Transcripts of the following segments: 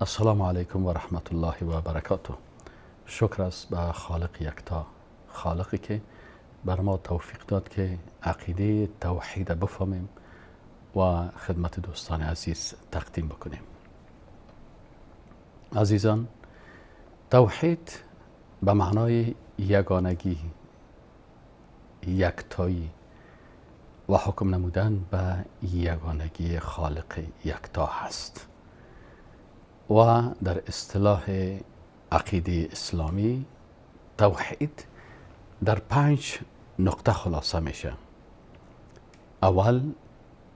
السلام علیکم و رحمت الله و برکاته. شکر است به خالق یکتا، خالقی که بر ما توفیق داد که عقیده توحید بفهمیم و خدمت دوستان عزیز تقدیم بکنیم. عزیزان، توحید به معنای یگانگی، یکتایی و حکم نمودن به یگانگی خالق یکتا هست و در اصطلاح عقیده اسلامی توحید در 5 نقطه خلاصه میشه. اول،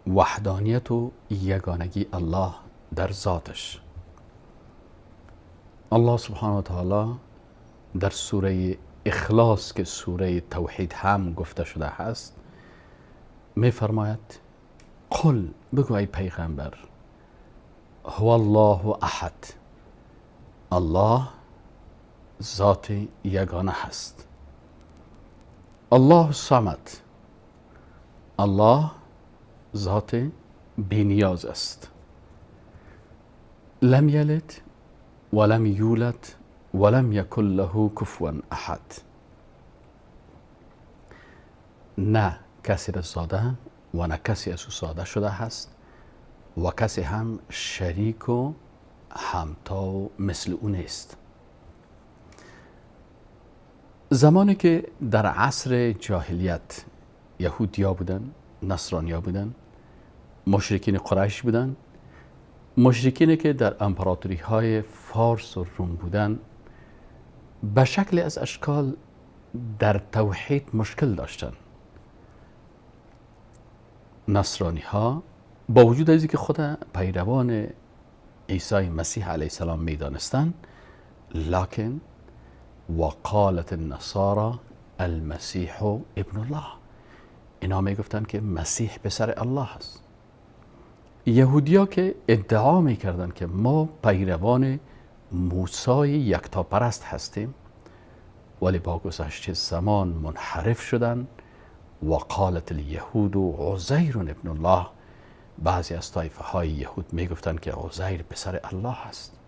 وحدانیت و یگانگی الله در ذاتش. الله سبحانه و تعالی در سوره اخلاص که سوره توحید هم گفته شده هست میفرماید قل، بگو ای پیغمبر، هو الله احد، الله ذات یگانه هست. الله صمد، الله ذات بینیاز است. لم یلد ولم یولد ولم یکن له کفوا احد، نه کسی را زاده و نه کسی از او زاده شده هست و کسی هم شریک و همتا و مثل او نیست. زمانی که در عصر جاهلیت یهودیا بودن، نصرانیا بودن، مشرکین قریش بودن، مشرکینی که در امپراتوری های فارس و روم بودن، به شکل از اشکال در توحید مشکل داشتن. نصرانی ها با وجود از اینکه خود پیروان عیسی مسیح علیه السلام می دانستند، لکن وقالت النصارى المسیح ابن الله، اینا می گفتن که مسیح پسر الله است. یهودیا که ادعا می کردن که ما پیروان موسی یکتاپرست هستیم، ولی با گذشت زمان منحرف شدن. وقالت الیهود عزیر ابن الله، بعضی از طایفه های یهود می گفتن که عزیر پسر الله است.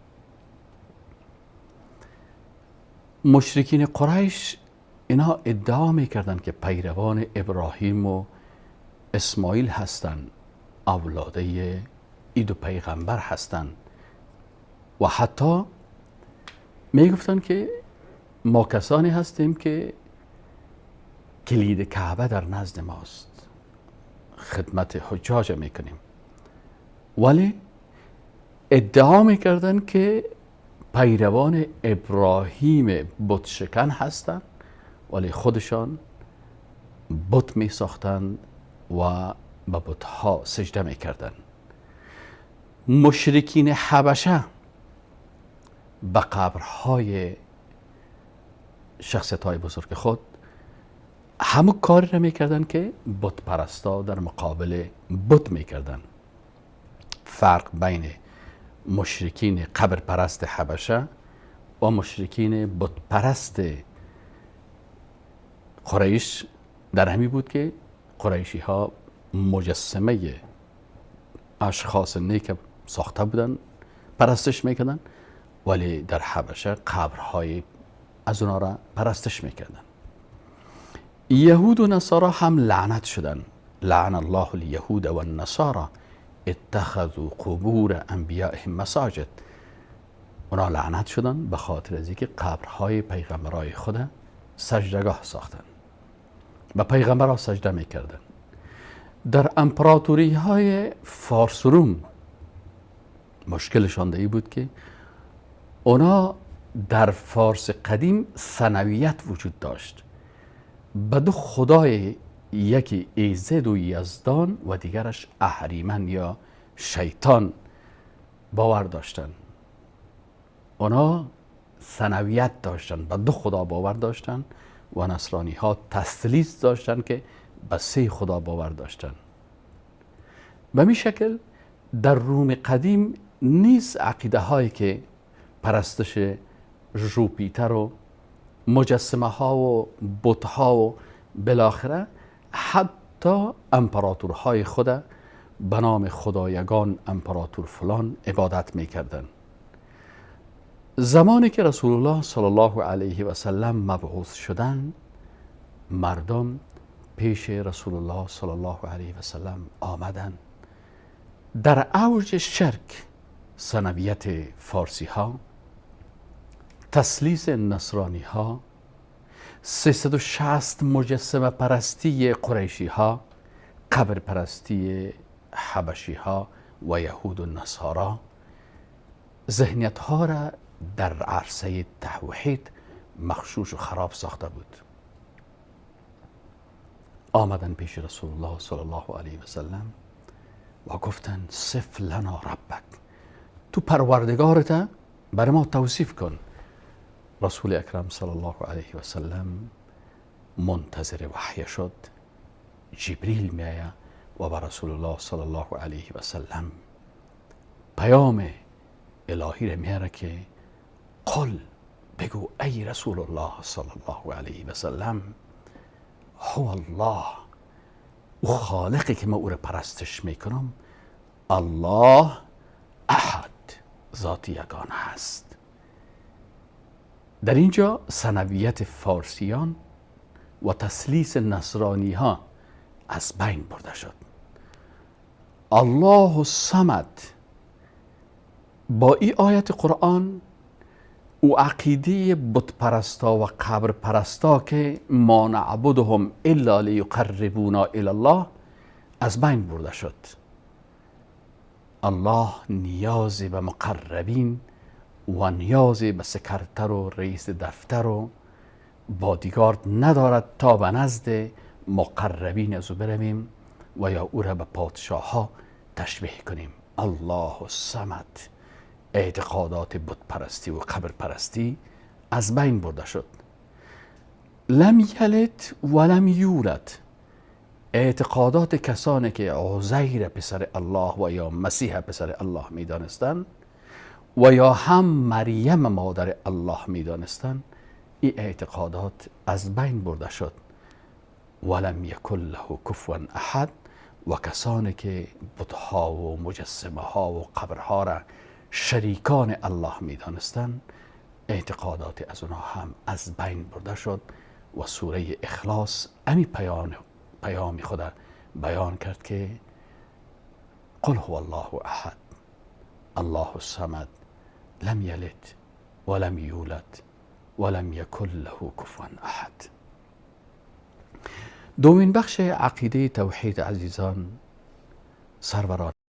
مشرکین قریش اینا ادعا می کردن که پیروان ابراهیم و اسماعیل هستند، اولاده این دو پیغمبر هستند و حتی می گفتن که ما کسانی هستیم که کلید کعبه در نزد ماست، خدمت حجاج میکنیم. ولی ادعا میکردن که پیروان ابراهیم بت شکن هستند، ولی خودشان بت می ساختند و به بتها سجده میکردند. مشرکین حبشه به قبرهای شخصیت های بزرگ خود همون کاری را میکردن که بت پرستا در مقابل بت میکردن. فرق بین مشرکین قبر پرست حبشه و مشرکین بت پرست قریش در همی بود که قریشی ها مجسمه اشخاص نیک ساخته بودن، پرستش میکردن، ولی در حبشه قبرهای از اونا را پرستش میکردن. یهود و نصارا هم لعنت شدن. لعن الله الیهود و النصارا اتخذوا قبور انبیائهم مساجد. اونا لعنت شدن به خاطر از اینکه قبرهای پیغمبرای خود سجدگاه ساختن، به پیغمبرها سجده میکردن. در امپراتوری های فارس و روم مشکلشان ای بود که اونا در فارس قدیم ثنویت وجود داشت. به دو خدای، یکی ایزد و یزدان و دیگرش اهریمن یا شیطان باور داشتن. اونا ثنویت داشتن، به دو خدا باور داشتن و نصرانی ها تثلیث داشتن که به 3 خدا باور داشتن. به می شکل در روم قدیم نیز عقیده هایی که پرستش ژوپیتر و مجسمه ها و بت ها و بالاخره حتی امپراتورهای خود به نام خدایگان امپراتور فلان عبادت میکردن. زمانی که رسول الله صلی الله علیه و سلم مبعوث شدند، مردم پیش رسول الله صلی الله علیه و سلم آمدند. در اوج شرک، ثنویت فارسی ها، تثلیث نصرانی ها، 360 مجسمه پرستی قریشی ها، قبر پرستی حبشی ها و یهود و نصارا، ذهنیت ها را در عرصه توحید مغشوش و خراب ساخته بود. آمدن پیش رسول الله صلی الله علیه و سلم و گفتن صف لنا ربک، تو پروردگارت برای ما توصیف کن. رسول اکرم صلی الله علیه و سلم منتظر وحی شد. جبریل می آید و با رسول الله صلی الله علیه و سلم پیام الهی را میاره که قل، بگو ای رسول الله صلی الله علیه و سلم، هو الله، او خالقی که ما او را پرستش میکنم، الله احد، ذات یگانه هست. در اینجا ثنویت فارسیان و تثلیث نصرانی ها از بین برده شد. الله الصمد. با این آیت قرآن او عقیده بت پرستا و قبر پرستا که ما نعبدهم الا لیقربونا الی الله از بین برده شد. الله نیازی به مقربین و نیازی به سکرتر و رئیس دفتر و بادیگارد ندارد تا به نزد مقربین از او برویم و یا او را به پادشاه ها تشبیه کنیم. الله الصمد. اعتقادات بت پرستی و قبر پرستی از بین برده شد. لم یلد ولم یولد. اعتقادات کسانی که عزیر پسر الله و یا مسیح پسر الله می دانستند و یا هم مریم مادر الله می دانستند، این اعتقادات از بین برده شد. ولم یکن له کفوا احد. و کسانی که بتها و مجسمه ها و قبرها را شریکان الله می دانستند، اعتقادات از اونها هم از بین برده شد و سوره اخلاص امی پیام خود بیان کرد که قل هو الله احد الله الصمد لم یلد ولم یولد ولم یکن له کفوا احد. دومین بخش عقیده توحید عزیزان، سروران